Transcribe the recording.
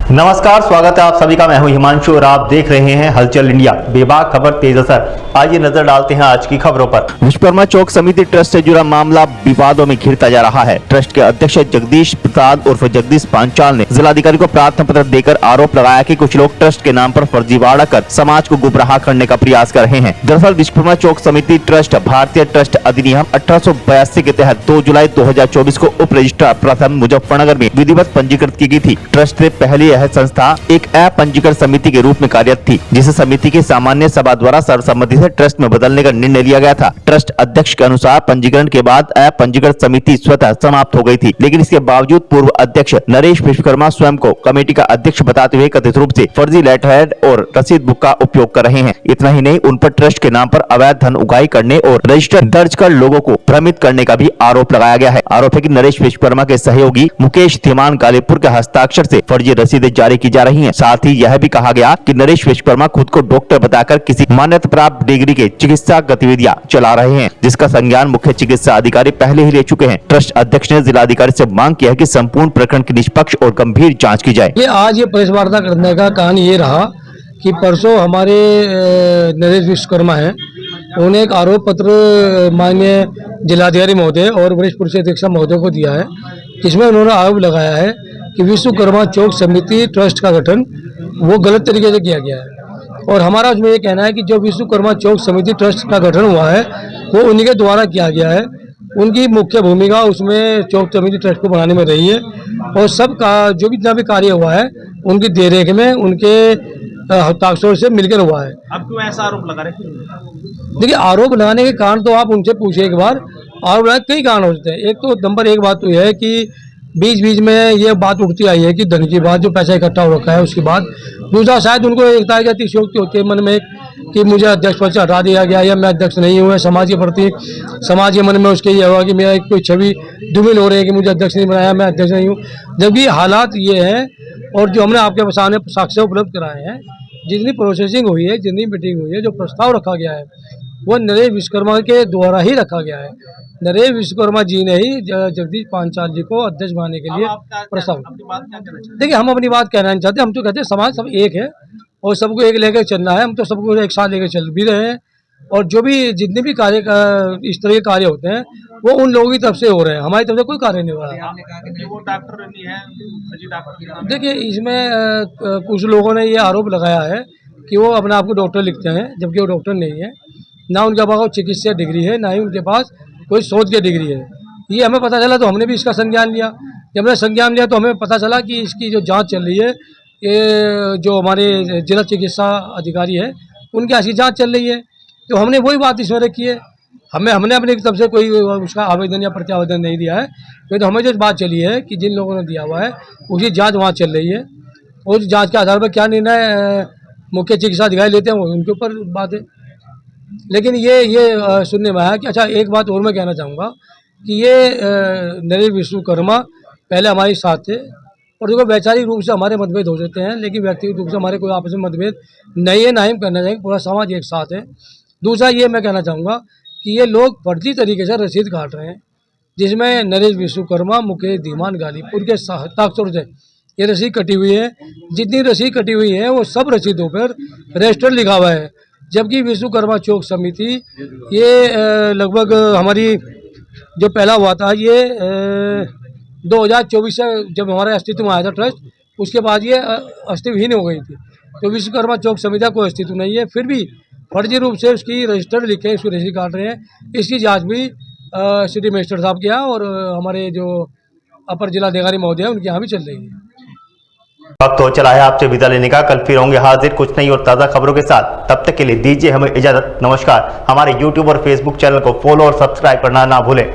नमस्कार, स्वागत है आप सभी का। मैं हूं हिमांशु और आप देख रहे हैं हलचल इंडिया। बेबाक खबर तेज असर। आइए नजर डालते हैं आज की खबरों पर। विश्वकर्मा चौक समिति ट्रस्ट से जुड़ा मामला विवादों में घिरता जा रहा है। ट्रस्ट के अध्यक्ष जगदीश प्रसाद उर्फ जगदीश पांचाल ने जिलाधिकारी को प्रार्थना पत्र देकर आरोप लगाया कि कुछ लोग ट्रस्ट के नाम पर फर्जीवाड़ा कर समाज को गुमराह करने का प्रयास कर रहे हैं। दरअसल विश्वकर्मा चौक समिति ट्रस्ट भारतीय ट्रस्ट अधिनियम 1882 के तहत 2 जुलाई 2024 को उप रजिस्ट्रार प्रथम मुजफ्फरनगर में विधिवत पंजीकृत की गई थी। ट्रस्ट से पहले यह संस्था एक अपंजीकृत समिति के रूप में कार्यरत थी, जिसे समिति की सामान्य सभा द्वारा सर्वसम्मति से ट्रस्ट में बदलने का निर्णय लिया गया था। ट्रस्ट अध्यक्ष के अनुसार पंजीकरण के बाद अपंजीकृत समिति स्वतः समाप्त हो गई थी, लेकिन इसके बावजूद पूर्व अध्यक्ष नरेश विश्वकर्मा स्वयं को कमेटी का अध्यक्ष बताते हुए कथित रूप से फर्जी लेटरहेड और रसीद बुक का उपयोग कर रहे हैं। इतना ही नहीं, उन पर ट्रस्ट के नाम पर अवैध धन उगाही करने और रजिस्टर दर्ज कर लोगों को भ्रमित करने का भी आरोप लगाया गया है। आरोप है कि नरेश विश्वकर्मा के सहयोगी मुकेश धीमान गालीपुर के हस्ताक्षर से फर्जी रसीदें जारी की जा रही हैं। साथ ही यह भी कहा गया कि नरेश विश्वकर्मा खुद को डॉक्टर बताकर किसी मान्यता प्राप्त डिग्री के चिकित्सा गतिविधियां चला रहे हैं, जिसका संज्ञान मुख्य चिकित्सा अधिकारी पहले ही ले चुके हैं। ट्रस्ट अध्यक्ष ने जिलाधिकारी से मांग किया है कि संपूर्ण प्रकरण की निष्पक्ष और गंभीर जाँच की जाए। आज ये प्रेस वार्ता करने का कारण ये रहा कि परसों हमारे नरेश विश्वकर्मा हैं, उन्हें एक आरोप पत्र माननीय जिलाधिकारी महोदय और वरिष्ठ पुलिस अधीक्षक महोदय को दिया है, जिसमें उन्होंने आरोप लगाया है कि विश्वकर्मा चौक समिति ट्रस्ट का गठन वो गलत तरीके से किया गया है। और हमारा उसमें ये कहना है कि जो विश्वकर्मा चौक समिति ट्रस्ट का गठन हुआ है वो उन्हीं के द्वारा किया गया है। उनकी मुख्य भूमिका उसमें चौक समिति ट्रस्ट को बनाने में रही है और सबका जो भी जितना भी कार्य हुआ है उनकी देखरेख में उनके हस्ताक्षर से मिलकर हुआ है। अब क्यों ऐसा आरोप लगा रहे? देखिए, आरोप लगाने के कारण तो आप उनसे पूछिए एक बार। आरोप लगाने कई कारण हो सकते हैं। एक तो नंबर एक बात तो यह है कि बीच बीच में ये बात उठती आई है कि धन की बात, जो पैसा इकट्ठा हो रखा है उसकी बात। दूसरा, शायद उनको एक अतिशयोक्ति होती है मन में कि मुझे अध्यक्ष पद से हटा दिया गया या मैं अध्यक्ष नहीं हुआ। समाज के प्रति समाज के मन में उसके ये हुआ कि मेरा एक कोई छवि धूमिल हो रही है कि मुझे अध्यक्ष नहीं बनाया, मैं अध्यक्ष नहीं हूँ। जबकि हालात ये हैं और जो हमने आपके सामने साक्ष्य उपलब्ध कराए हैं, जितनी प्रोसेसिंग हुई है, जितनी मीटिंग हुई है, जो प्रस्ताव रखा गया है वो नरेश विश्वकर्मा के द्वारा ही रखा गया है। नरेश विश्वकर्मा जी ने ही जगदीश पांचाल जी को अध्यक्ष बनाने के लिए प्रस्ताव। देखिए, हम अपनी बात कहना नहीं चाहते। हम तो कहते हैं समाज सब एक है और सबको एक लेकर चलना है। हम तो सबको एक साथ लेकर चल भी रहे हैं और जो भी जितने भी कार्य इस तरह के कार्य होते हैं वो उन लोगों की तरफ से हो रहे हैं, हमारी तरफ से कोई कार्य नहीं हो रहा है। देखिए, इसमें कुछ लोगों ने ये आरोप लगाया है कि वो अपने आप को डॉक्टर लिखते हैं, जबकि वो डॉक्टर नहीं है। ना उनके पास चिकित्सा डिग्री है, ना ही उनके पास कोई शोध की डिग्री है। ये हमें पता चला तो हमने भी इसका संज्ञान लिया। जब हमने संज्ञान लिया तो हमें पता चला कि इसकी जो जांच चल रही है, ये जो हमारे जिला चिकित्सा अधिकारी है उनके ऐसी जांच चल रही है, तो हमने वही बात इसमें रखी है। हमने अपनी तरफ से कोई उसका आवेदन या प्रत्यावेदन नहीं दिया है, तो हमें जो बात चली है कि जिन लोगों ने दिया हुआ है उसकी जाँच वहाँ चल रही है और जाँच के आधार पर क्या निर्णय मुख्य चिकित्सा अधिकारी लेते हैं वो उनके ऊपर बात है। लेकिन ये सुनने में आया कि अच्छा, एक बात और मैं कहना चाहूँगा कि ये नरेश विश्वकर्मा पहले हमारे साथ थे और देखो वैचारिक रूप से हमारे मतभेद हो जाते हैं, लेकिन व्यक्तिगत रूप से हमारे कोई आपस में मतभेद नहीं है, ना ही करना चाहिए। पूरा समाज एक साथ है। दूसरा, ये मैं कहना चाहूँगा कि ये लोग फर्जी तरीके से रसीद काट रहे हैं, जिसमें नरेश विश्वकर्मा मुकेश धीमान गालीपुर के हस्ताक्षर से ये रसीद कटी हुई है। जितनी रसीद कटी हुई है वो सब रसीदों पर रजिस्टर लिखा हुआ है, जबकि विश्वकर्मा चौक समिति ये लगभग हमारी जो पहला हुआ था ये 2024 से जब हमारे अस्तित्व में आया था ट्रस्ट, उसके बाद ये अस्तित्वहीन हो गई थी। तो विश्वकर्मा चौक समिति का कोई अस्तित्व नहीं है, फिर भी फर्जी रूप से उसकी रजिस्टर लिखे उसकी रसीद काट रहे हैं। इसकी जाँच भी सिटी मजिस्ट्रेट साहब के यहाँ और हमारे जो अपर जिलाधिकारी महोदय हैं उनके यहाँ भी चल रही है। वक्त हो चला है आपसे विदा लेने का। कल फिर होंगे हाजिर कुछ नई और ताज़ा खबरों के साथ। तब तक के लिए दीजिए हमें इजाजत। नमस्कार। हमारे YouTube और Facebook चैनल को फॉलो और सब्सक्राइब करना ना भूलें।